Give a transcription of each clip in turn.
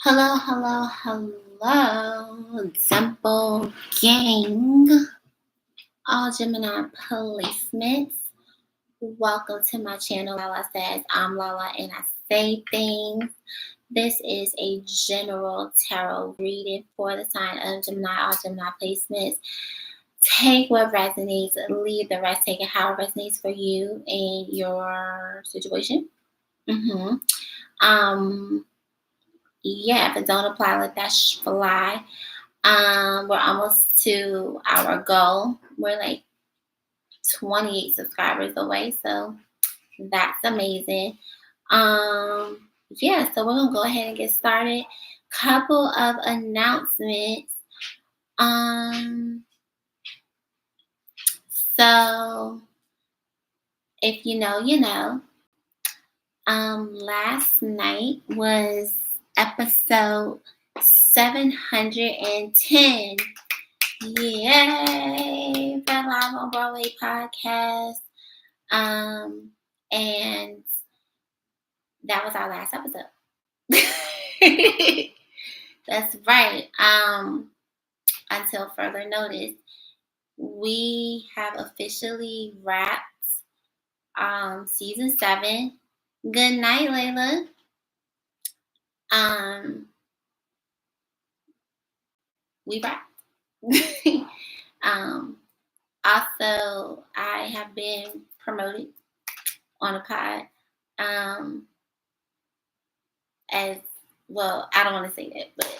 Hello, Simple Gang, all Gemini placements. Welcome to my channel. Lala says, I'm Lala and I say things. This is a general tarot reading for the sign of Gemini, all Gemini placements. Take what resonates, leave the rest, take it how it resonates for you and your situation. Yeah, if it don't apply, let that fly. We're almost to our goal. We're like 28 subscribers away, so that's amazing. Yeah, so we're gonna go ahead and get started. Couple of announcements. So if you know, you know. Last night was episode 710. Yay! The Live on Broadway podcast. And that was our last episode. That's right. Until further notice, we have officially wrapped season 7. Good night, Layla. We wrapped. Also, I have been promoted on a pod. As well, I don't want to say that, but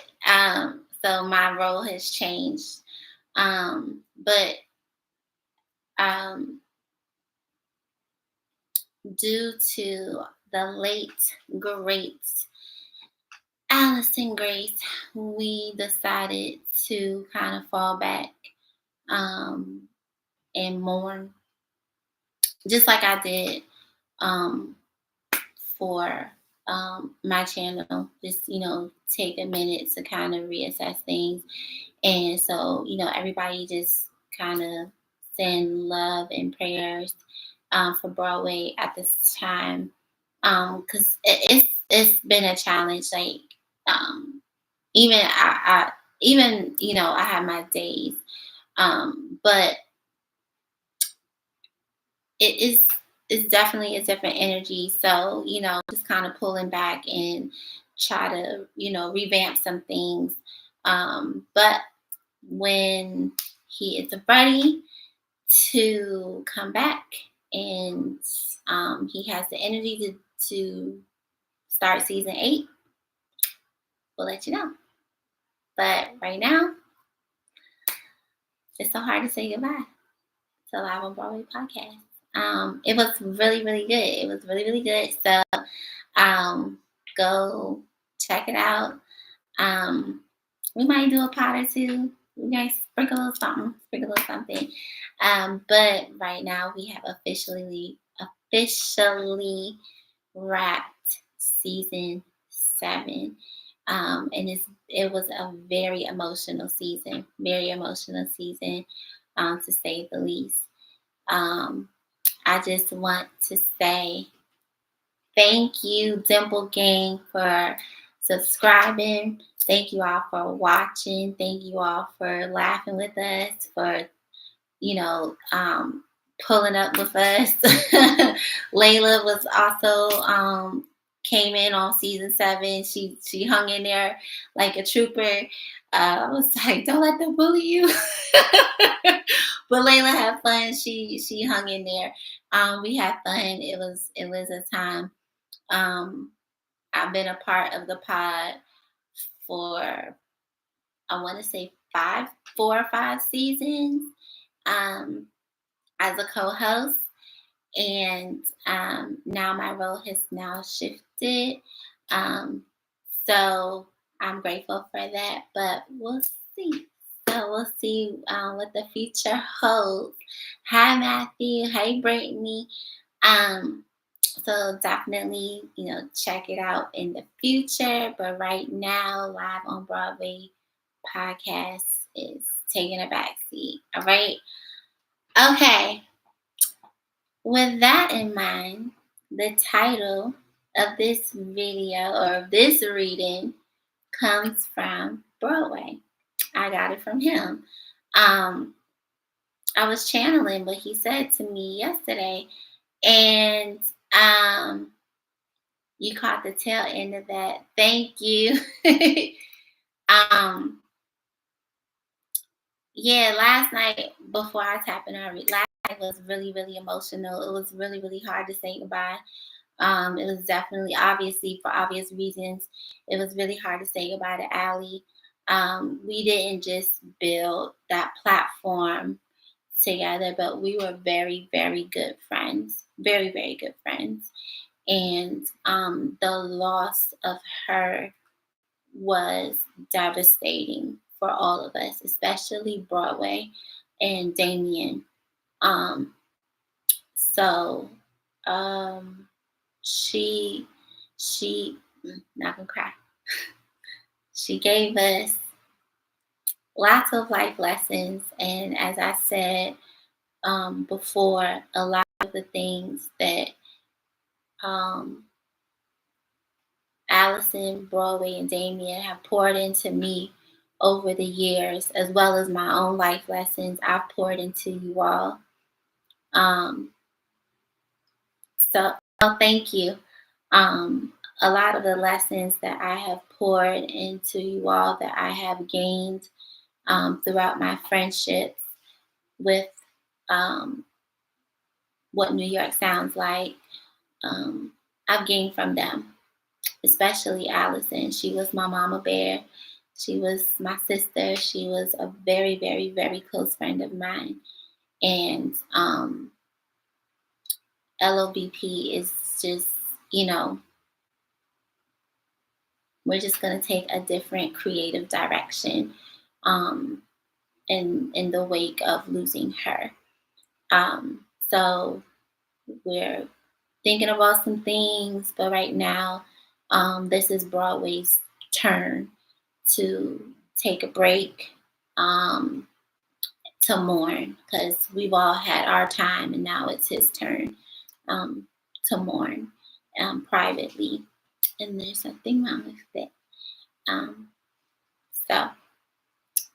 so my role has changed. But due to the late great Allison Grace, we decided to kind of fall back and mourn, just like I did for my channel. Just, take a minute to kind of reassess things. And so, everybody just kind of send love and prayers for Broadway at this time, because it's been a challenge. Like even I have my days, but it's definitely a different energy. So just kind of pulling back and try to revamp some things. But when he is ready to come back and he has the energy to start season 8, we'll let you know. But right now, it's so hard to say goodbye to Live on Broadway podcast. It was really, really good. It was really, really good. So go check it out. We might do a pod or two. We might sprinkle a little something. But right now we have officially wrapped season 7. And it was a very emotional season, to say the least. I just want to say thank you, Dimple Gang, for subscribing. Thank you all for watching. Thank you all for laughing with us, for pulling up with us. Layla was also came in on season 7. She hung in there like a trooper. I was like, don't let them bully you. But Layla had fun. She hung in there. We had fun. It was a time. I've been a part of the pod for, I want to say 4 or 5 seasons as a co-host. And now my role has now shifted. So I'm grateful for that, but we'll see. So we'll see what the future holds. Hi, Matthew. Hey, Brittany. So definitely, check it out in the future. But right now, Live on Broadway podcast is taking a backseat. All right. Okay. With that in mind, the title of this video or this reading comes from Broadway. I got it from him. Um, I was channeling what he said to me yesterday, and you caught the tail end of that. Thank you. um, yeah, last night before I tap in, last night was really, really emotional. It was really, really hard to say goodbye. It was definitely, obviously, for obvious reasons, it was really hard to say goodbye to Allie. We didn't just build that platform together, but we were very, very good friends. Very, very good friends. And the loss of her was devastating for all of us, especially Broadway and Damien. Um, so um, she not gonna cry. She gave us lots of life lessons, and as I said before, a lot of the things that um, Allison, Broadway, and Damien have poured into me over the years, as well as my own life lessons I've poured into you all. Um, thank you. A lot of the lessons that I have poured into you all, that I have gained throughout my friendships with um, what New York sounds like, I've gained from them, especially Allison. She was my mama bear. She was my sister. She was a very, very, very close friend of mine. And LOBP is just, we're just going to take a different creative direction in the wake of losing her. So we're thinking about some things, but right now, this is Broadway's turn to take a break, to mourn, because we've all had our time, and now it's his turn to mourn privately. And there's something wrong with it. So,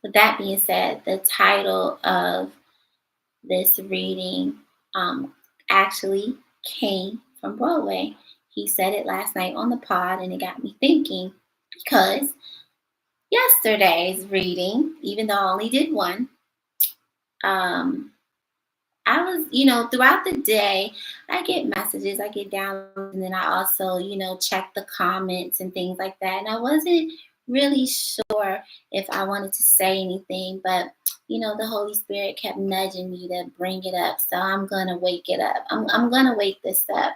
with that being said, the title of this reading actually came from Broadway. He said it last night on the pod, and it got me thinking, because yesterday's reading, even though I only did one, I was, throughout the day, I get messages, I get downloads, and then I also, check the comments and things like that. And I wasn't really sure if I wanted to say anything, but, the Holy Spirit kept nudging me to bring it up. So I'm going to wake it up. I'm going to wake this up.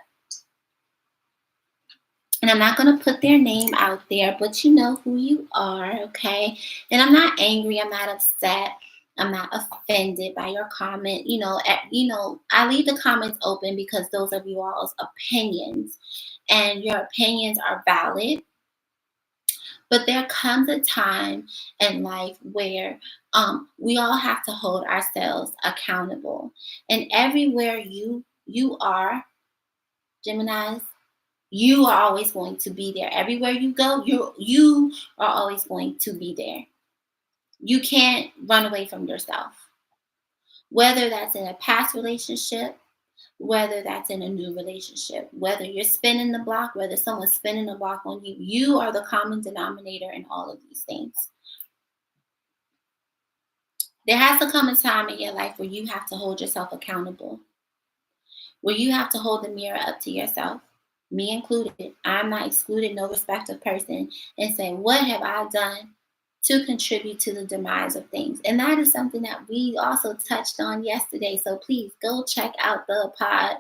And I'm not going to put their name out there, but you know who you are, okay? And I'm not angry. I'm not upset. I'm not offended by your comment. I leave the comments open because those are you all's opinions, and your opinions are valid. But there comes a time in life where we all have to hold ourselves accountable. And everywhere you are, Geminis, you are always going to be there. Everywhere you go, you are always going to be there. You can't run away from yourself. Whether that's in a past relationship, whether that's in a new relationship, whether you're spinning the block, whether someone's spinning the block on you, you are the common denominator in all of these things. There has to come a time in your life where you have to hold yourself accountable, where you have to hold the mirror up to yourself, me included. I'm not excluded, no respective person, and say, what have I done to contribute to the demise of things? And that is something that we also touched on yesterday. So please go check out the pod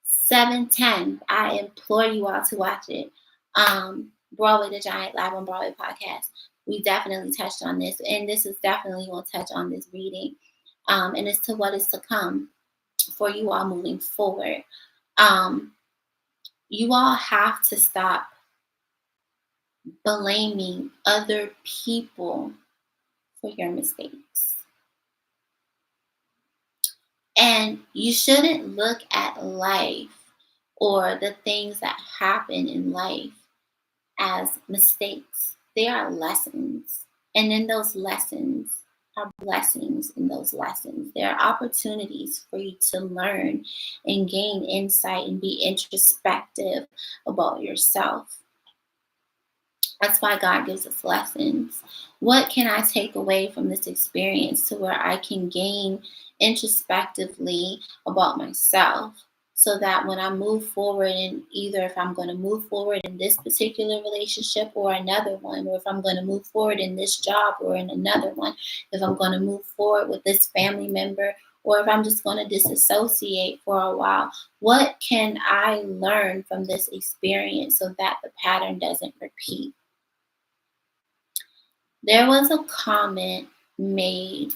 710. I implore you all to watch it. Broadway the Giant Live on Broadway podcast. We definitely touched on this, and this is definitely going to touch on this reading, and as to what is to come for you all moving forward. You all have to stop blaming other people for your mistakes. And you shouldn't look at life or the things that happen in life as mistakes. they are lessons. And in those lessons are blessings in those lessons. There are opportunities for you to learn and gain insight and be introspective about yourself. That's why God gives us lessons. What can I take away from this experience to where I can gain introspectively about myself so that when I move forward, and either if I'm going to move forward in this particular relationship or another one, or if I'm going to move forward in this job or in another one, if I'm going to move forward with this family member, or if I'm just going to disassociate for a while, what can I learn from this experience so that the pattern doesn't repeat? There was a comment made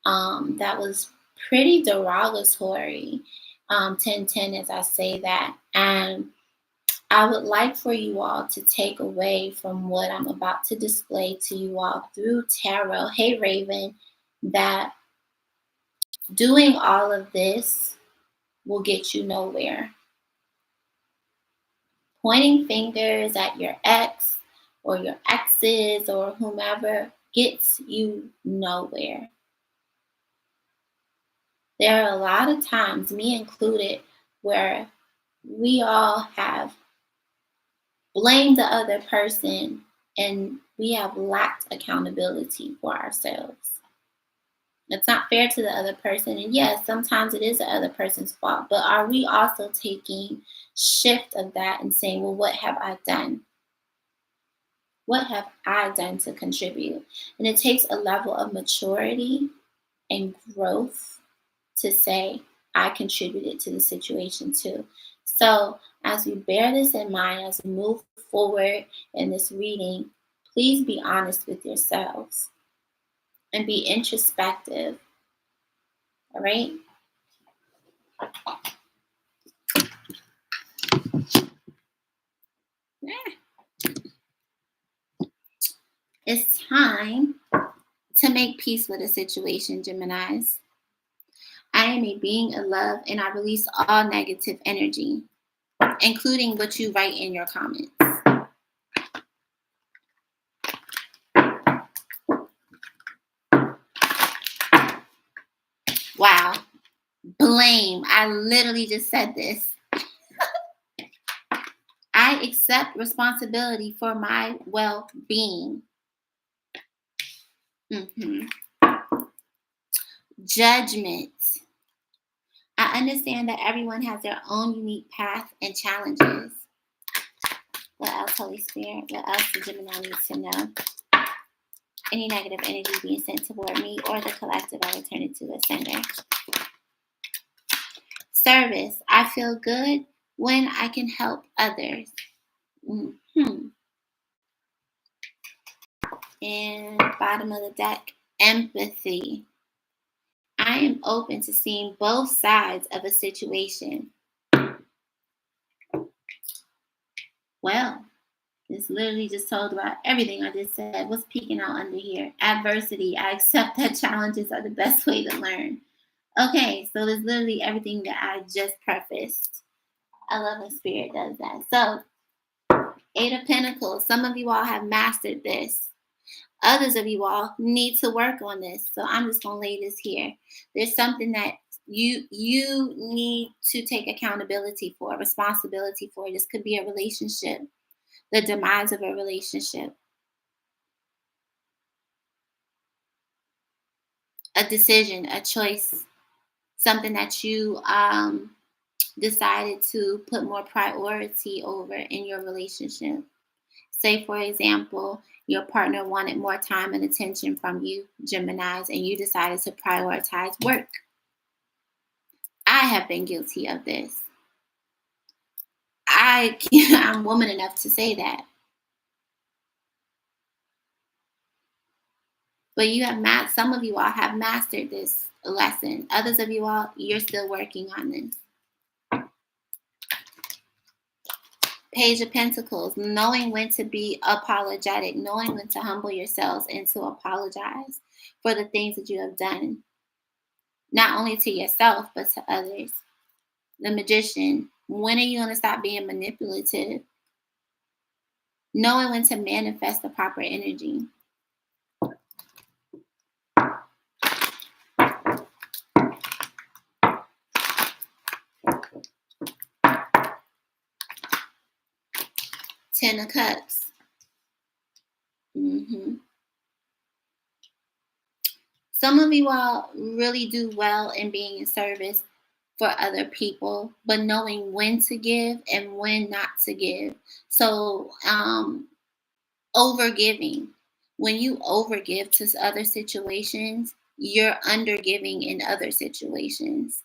that was pretty derogatory, 1010 as I say that. And I would like for you all to take away from what I'm about to display to you all through tarot, hey Raven, that doing all of this will get you nowhere. Pointing fingers at your ex or your exes or whomever gets you nowhere. There are a lot of times, me included, where we all have blamed the other person and we have lacked accountability for ourselves. It's not fair to the other person. And yes, sometimes it is the other person's fault. But are we also taking shift of that and saying, well, what have I done? What have I done to contribute? And it takes a level of maturity and growth to say, I contributed to the situation too. So as we bear this in mind, as we move forward in this reading, please be honest with yourselves and be introspective. All right? It's time to make peace with a situation, Geminis. I am a being of love and I release all negative energy, including what you write in your comments. Wow. Blame. I literally just said this. I accept responsibility for my well-being. Judgment. I understand that everyone has their own unique path and challenges. What else, Holy Spirit? What else does Gemini need to know? Any negative energy being sent toward me or the collective, I return it to the sender. Service. I feel good when I can help others. And bottom of the deck, empathy. I am open to seeing both sides of a situation. Well, it's literally just told about everything I just said. What's peeking out under here? Adversity. I accept that challenges are the best way to learn. Okay, so there's literally everything that I just prefaced. I love when Spirit does that. So, 8 of Pentacles. Some of you all have mastered this. Others of you all need to work on this. So I'm just going to lay this here. There's something that you need to take accountability for, responsibility for. This could be a relationship, the demise of a relationship, a decision, a choice, something that you decided to put more priority over in your relationship. Say, for example, your partner wanted more time and attention from you, Geminis, and you decided to prioritize work. I have been guilty of this. I'm woman enough to say that. But you have some of you all have mastered this lesson. Others of you all, you're still working on this. Page of Pentacles, knowing when to be apologetic, knowing when to humble yourselves and to apologize for the things that you have done, not only to yourself, but to others. The Magician, when are you going to stop being manipulative? Knowing when to manifest the proper energy. Ten of Cups. Some of you all really do well in being in service for other people, but knowing when to give and when not to give. So, overgiving. When you overgive to other situations, you're undergiving in other situations.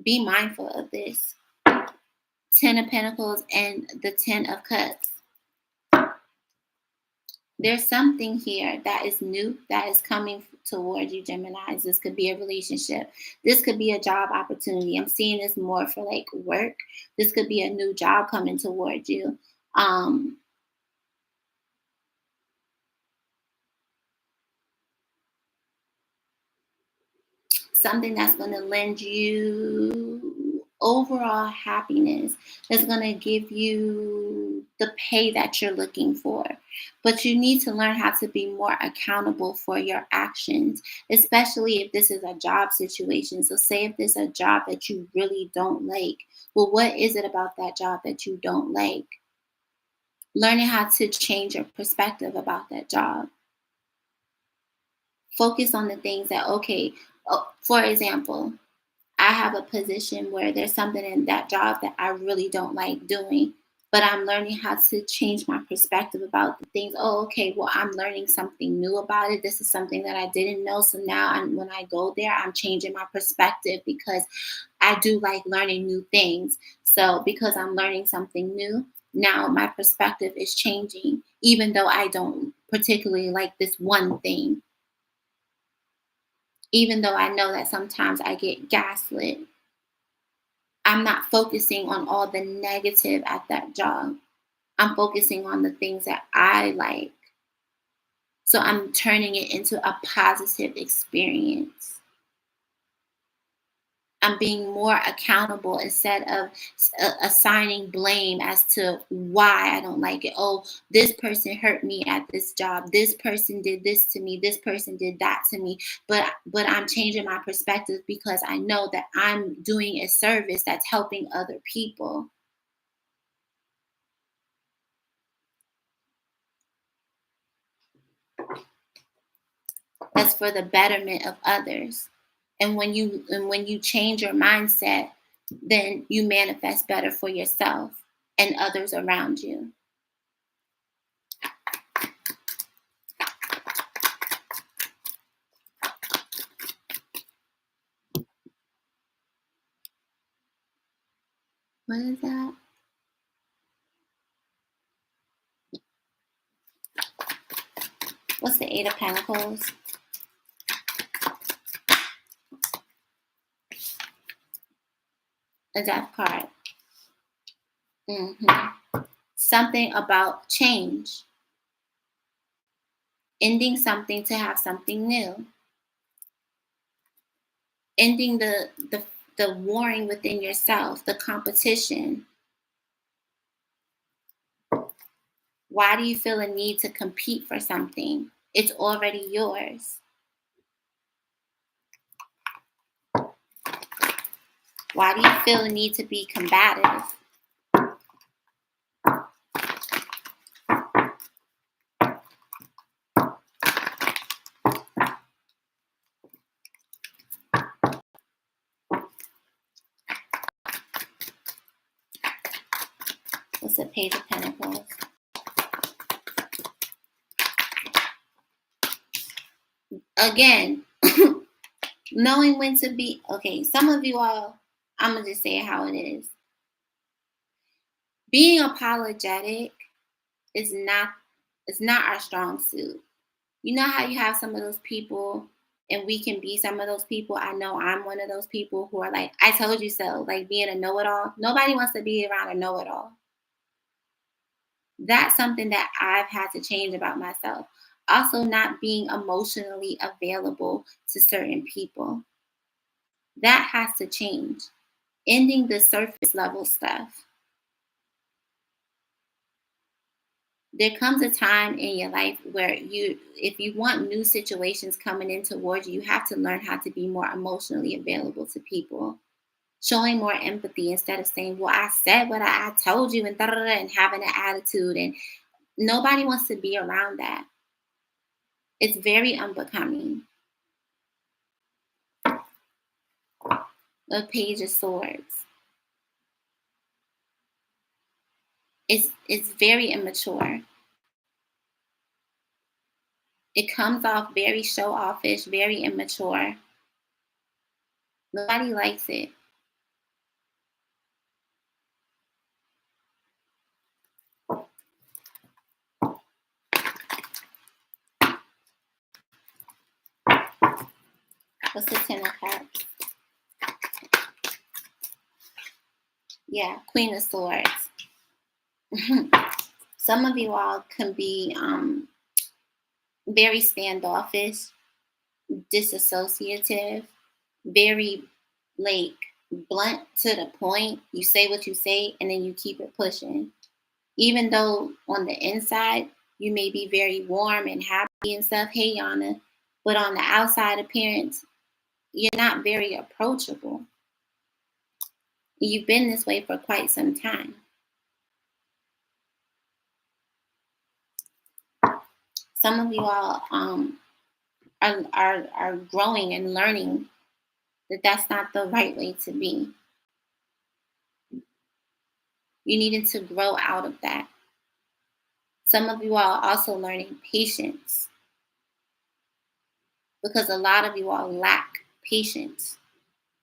Be mindful of this. Ten of Pentacles and the Ten of Cups. There's something here that is new that is coming towards you, Geminis. This could be a relationship. This could be a job opportunity. I'm seeing this more for like work. This could be a new job coming towards you. Something that's going to lend you overall happiness, that's going to give you the pay that you're looking for. But you need to learn how to be more accountable for your actions, especially if this is a job situation. So say if this is a job that you really don't like, well, what is it about that job that you don't like? Learning how to change your perspective about that job. Focus on the things that, okay, for example, I have a position where there's something in that job that I really don't like doing, but I'm learning how to change my perspective about the things. Oh, okay, well, I'm learning something new about it. This is something that I didn't know. So now when I go there, I'm changing my perspective because I do like learning new things. So because I'm learning something new, now my perspective is changing, even though I don't particularly like this one thing. Even though I know that sometimes I get gaslit, I'm not focusing on all the negative at that job. I'm focusing on the things that I like. So I'm turning it into a positive experience. I'm being more accountable instead of assigning blame as to why I don't like it. Oh, this person hurt me at this job. This person did this to me. This person did that to me. But I'm changing my perspective because I know that I'm doing a service that's helping other people. That's for the betterment of others. And when you change your mindset, then you manifest better for yourself and others around you. What is that? What's the Eight of Pentacles? A Death card. Something about change. Ending something to have something new. Ending the warring within yourself, the competition. Why do you feel a need to compete for something? It's already yours. Why do you feel a need to be combative? What's the Page of Pentacles? Again, knowing when to be, okay, some of you all, I'm going to just say it how it is. Being apologetic is not our strong suit. You know how you have some of those people, and we can be some of those people. I know I'm one of those people who are like, I told you so, like being a know-it-all. Nobody wants to be around a know-it-all. That's something that I've had to change about myself. Also, not being emotionally available to certain people. That has to change. Ending the surface level stuff. there comes a time in your life where if you want new situations coming in towards you, you have to learn how to be more emotionally available to people, showing more empathy instead of saying, well, I said what I told you and da, da, da, and having an attitude. And nobody wants to be around that. It's very unbecoming. A page of swords. It's very immature. It comes off very show offish, very immature. Nobody likes it. What's the Ten of Cups? Yeah, Queen of Swords. Some of you all can be very standoffish, disassociative, very like blunt to the point. You say what you say and then you keep it pushing. Even though on the inside you may be very warm and happy and stuff, hey Yana, but on the outside appearance, you're not very approachable. You've been this way for quite some time. Some of you all are growing and learning that that's not the right way to be. You needed to grow out of that. Some of you all are also learning patience because a lot of you all lack patience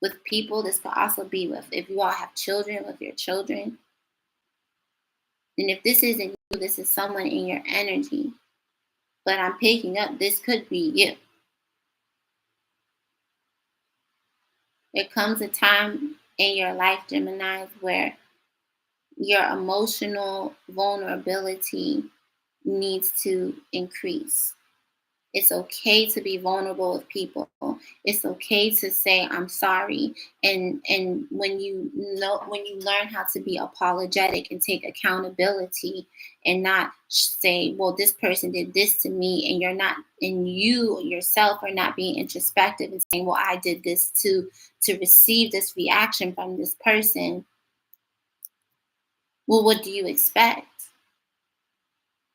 with people. This could also be with, if you all have children, with your children. And if this isn't you, this is someone in your energy. But I'm picking up, this could be you. There comes a time in your life, Gemini, where your emotional vulnerability needs to increase. It's okay to be vulnerable with people. It's okay to say I'm sorry. And when you learn how to be apologetic and take accountability and not say, well, this person did this to me, and you're not, and you yourself are not being introspective and saying, well, I did this to receive this reaction from this person. Well, what do you expect?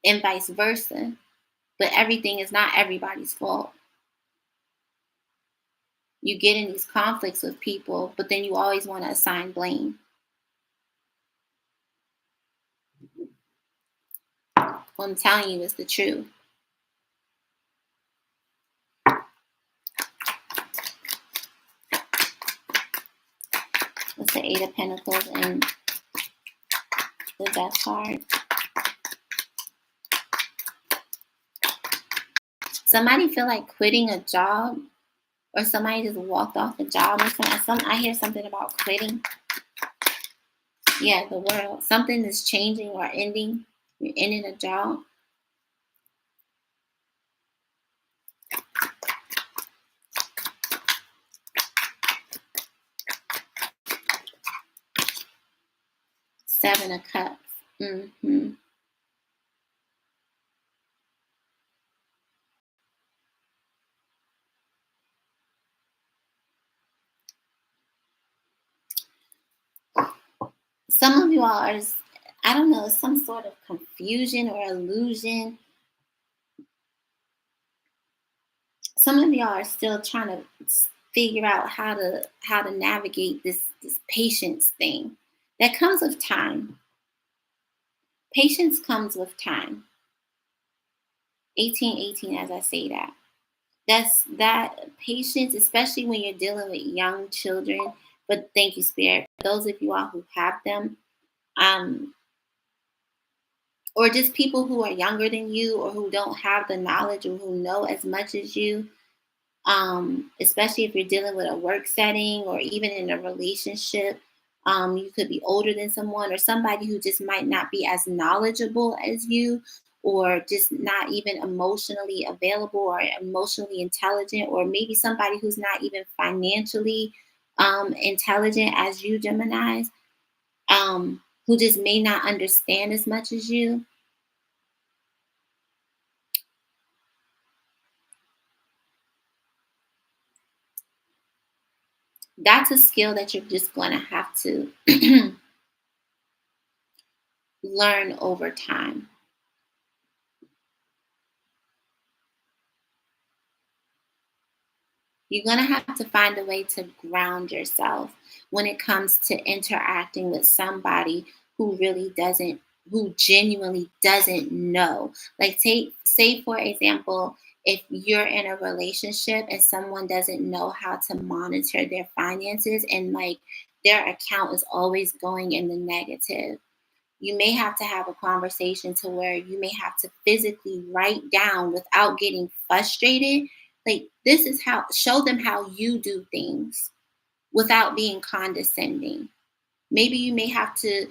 And vice versa. But everything is not everybody's fault. You get in these conflicts with people, but then you always want to assign blame. What I'm telling you is the truth. What's the Eight of Pentacles and the Death card? Somebody feel like quitting a job, or somebody just walked off a job or something. I hear something about quitting. Yeah, the world. Something is changing or ending. You're ending a job. Seven of Cups. Mm-hmm. Some of you all are, I don't know, some sort of confusion or illusion. Some of y'all are still trying to figure out how to navigate this patience thing. That comes with time. Patience comes with time. 1818, as I say that. That patience, especially when you're dealing with young children. But thank you, Spirit. For those of you all who have them, or just people who are younger than you or who don't have the knowledge or who know as much as you, especially if you're dealing with a work setting or even in a relationship. You could be older than someone or somebody who just might not be as knowledgeable as you, or just not even emotionally available or emotionally intelligent, or maybe somebody who's not even financially intelligent as you, Geminis, who just may not understand as much as you. That's a skill that you're just going to have to learn over time. You're going to have to find a way to ground yourself when it comes to interacting with somebody who really doesn't, who genuinely doesn't know. Like, say for example, if you're in a relationship and someone doesn't know how to monitor their finances, and like their account is always going in the negative, you may have to have a conversation to where you may have to physically write down without getting frustrated. Like, this is how, show them how you do things without being condescending. Maybe you may have to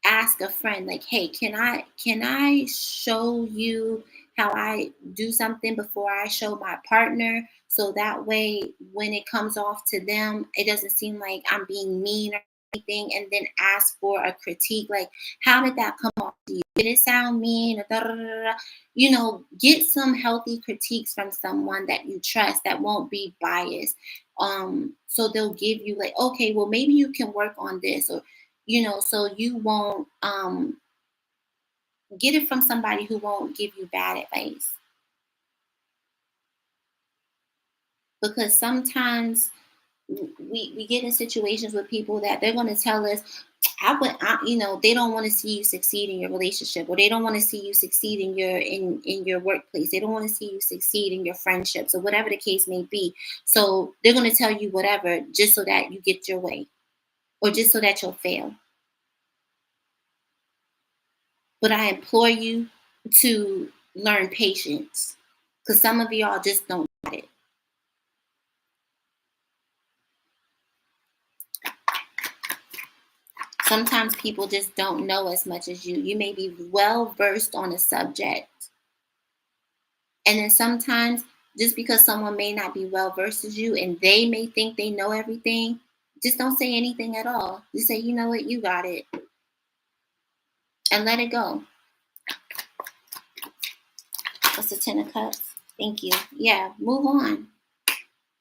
ask a friend, like, hey, can I show you how I do something before I show my partner, so that way when it comes off to them it doesn't seem like I'm being mean or anything, and then ask for a critique, like, how did that come off to you? Did it sound mean? Or da, da, da, da, da? Get some healthy critiques from someone that you trust that won't be biased. So they'll give you, like, okay, well, maybe you can work on this, or so you won't get it from somebody who won't give you bad advice. Because sometimes we get in situations with people that they're going to tell us, they don't want to see you succeed in your relationship, or they don't want to see you succeed in your workplace. They don't want to see you succeed in your friendships, or whatever the case may be. So they're going to tell you whatever just so that you get your way, or just so that you'll fail. But I implore you to learn patience, because some of y'all just don't get it. Sometimes people just don't know as much as you. You may be well versed on a subject. And then sometimes, just because someone may not be well versed as you and they may think they know everything, just don't say anything at all. Just say, you know what, you got it. And let it go. That's the 10 of Cups. Thank you. Yeah, move on.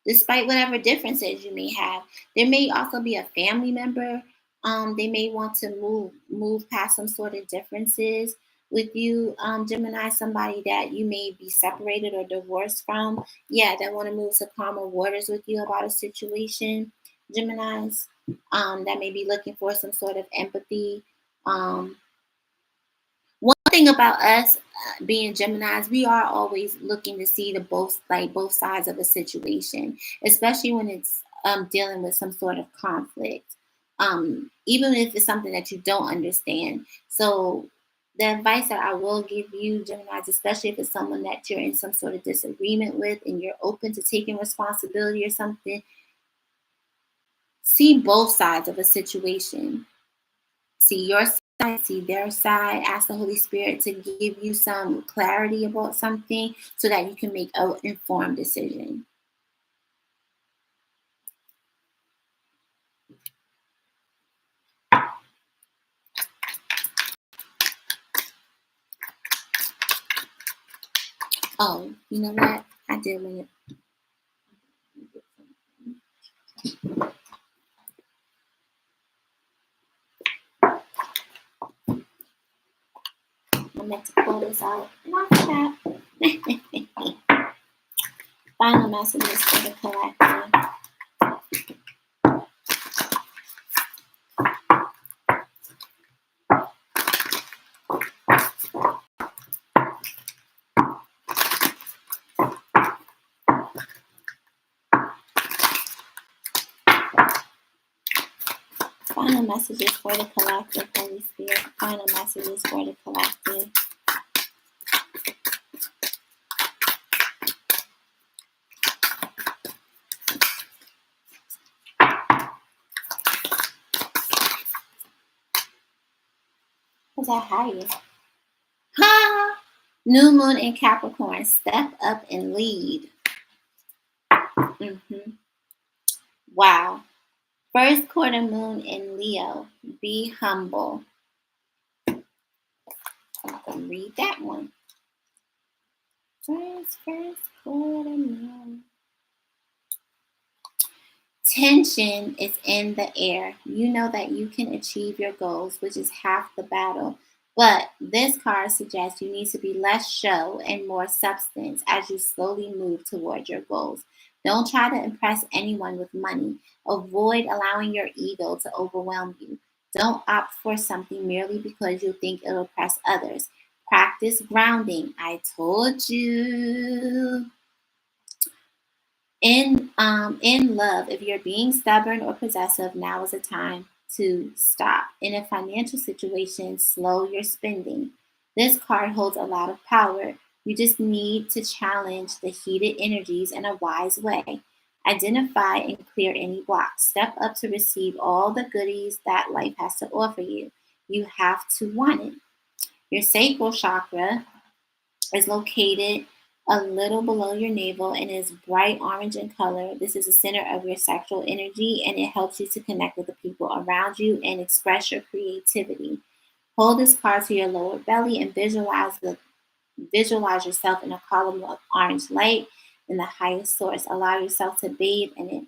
Despite whatever differences you may have. There may also be a family member. They may want to move past some sort of differences with you, Gemini, somebody that you may be separated or divorced from. Yeah, that want to move to calmer waters with you about a situation, Geminis. That may be looking for some sort of empathy. One thing about us being Geminis, we are always looking to see both sides of a situation, especially when it's dealing with some sort of conflict, even if it's something that you don't understand. So the advice that I will give you, Geminis, especially if it's someone that you're in some sort of disagreement with and you're open to taking responsibility or something, see both sides of a situation. See your side, see their side. Ask the Holy Spirit to give you some clarity about something so that you can make an informed decision. Oh, you know what? I did want to. I meant to pull this out. Not that. Final messages for the collective. Final messages for the collective, Holy Spirit. Final messages for the collective. What's that higher? Ha! New moon in Capricorn. Step up and lead. Wow. First quarter moon in Leo. Be humble. I'm going to read that one. First quarter moon. Tension is in the air. You know that you can achieve your goals, which is half the battle. But this card suggests you need to be less show and more substance as you slowly move toward your goals. Don't try to impress anyone with money. Avoid allowing your ego to overwhelm you. Don't opt for something merely because you think it'll impress others. Practice grounding. I told you. In love, if you're being stubborn or possessive, now is the time to stop. In a financial situation, slow your spending. This card holds a lot of power. You just need to challenge the heated energies in a wise way. Identify and clear any blocks. Step up to receive all the goodies that life has to offer you. You have to want it. Your sacral chakra is located a little below your navel and is bright orange in color. This is the center of your sexual energy and it helps you to connect with the people around you and express your creativity. Hold this card to your lower belly and visualize yourself in a column of orange light in the highest source. Allow yourself to bathe in it.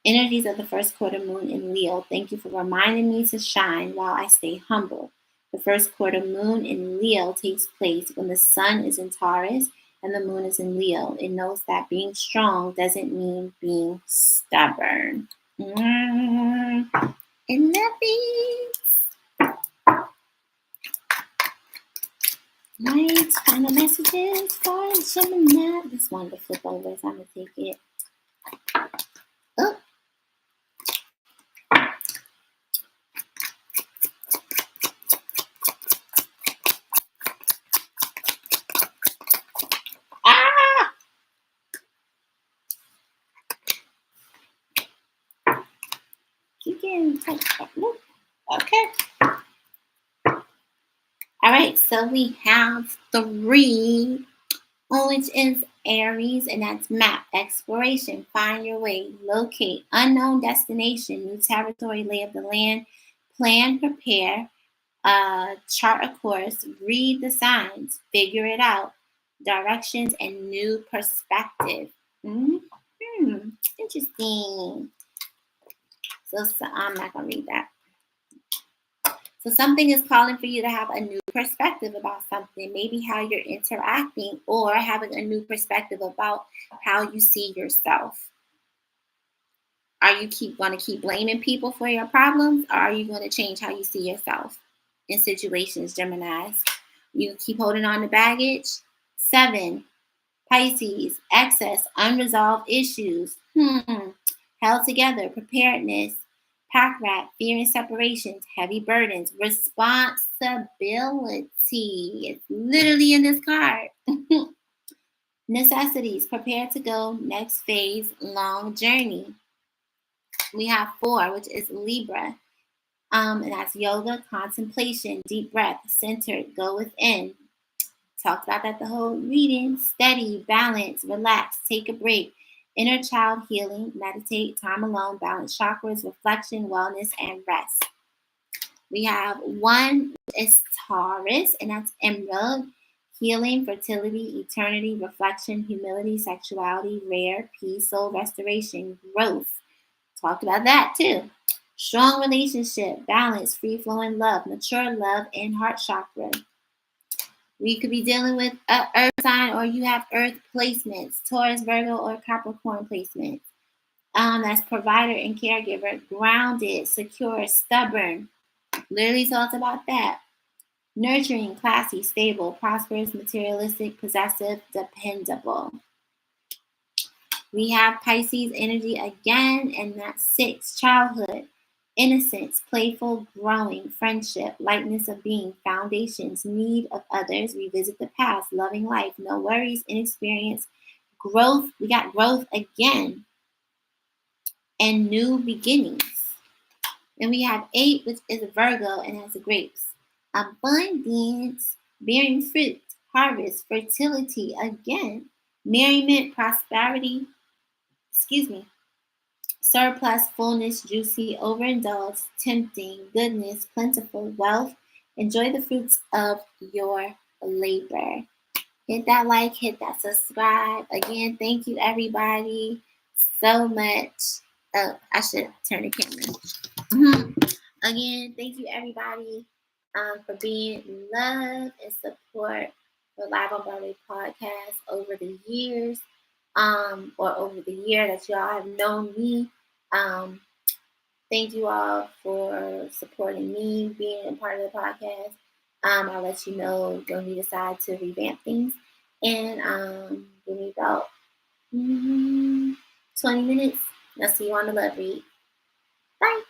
Energies of the first quarter moon in Leo. Thank you for reminding me to shine while I stay humble. The first quarter moon in Leo takes place when the sun is in Taurus and the moon is in Leo. It knows that being strong doesn't mean being stubborn. And that means, right, final messages for Gemini. This one to flip over, so I'm going to take it. Oh. Okay. All right, so we have 3, which is Aries, and that's map, exploration, find your way, locate, unknown destination, new territory, lay of the land, plan, prepare, chart a course, read the signs, figure it out, directions, and new perspective. Interesting. So I'm not going to read that. So something is calling for you to have a new perspective about something, maybe how you're interacting or having a new perspective about how you see yourself. Are you going to keep blaming people for your problems, or are you going to change how you see yourself in situations, Geminis? You keep holding on to baggage. 7, Pisces, excess, unresolved issues. Held together, preparedness. Pack rat, fear and separations, heavy burdens, responsibility. It's literally in this card. Necessities, prepare to go, next phase, long journey. We have 4, which is Libra. And that's yoga, contemplation, deep breath, centered, go within. Talked about that the whole reading. Steady, balance, relax, take a break. Inner child healing, meditate, time alone, balance chakras, reflection, wellness, and rest. We have 1 is Taurus, and that's emerald, healing, fertility, eternity, reflection, humility, sexuality, rare, peace, soul restoration, growth. Talked about that too. Strong relationship, balance, free-flowing love, mature love, and heart chakra. We could be dealing with an earth sign, or you have earth placements, Taurus, Virgo, or Capricorn placements. That's provider and caregiver, grounded, secure, stubborn. Literally talks about that. Nurturing, classy, stable, prosperous, materialistic, possessive, dependable. We have Pisces energy again, and that's 6, childhood. Innocence, playful, growing, friendship, lightness of being, foundations, need of others, revisit the past, loving life, no worries, inexperience, growth. We got growth again, and new beginnings. And we have 8, which is a Virgo, and has the grapes. Abundance, bearing fruit, harvest, fertility again, merriment, prosperity, surplus, fullness, juicy, overindulged, tempting, goodness, plentiful, wealth. Enjoy the fruits of your labor. Hit that like, hit that subscribe. Again, thank you everybody so much. Oh, I should turn the camera. Mhm. Again, thank you everybody for being love and support for Live on Broadway podcast over the years, or over the year that y'all have known me. Thank you all for supporting me, being a part of the podcast. I'll let you know when we decide to revamp things. And give me about 20 minutes. I'll see you on the love read. Bye.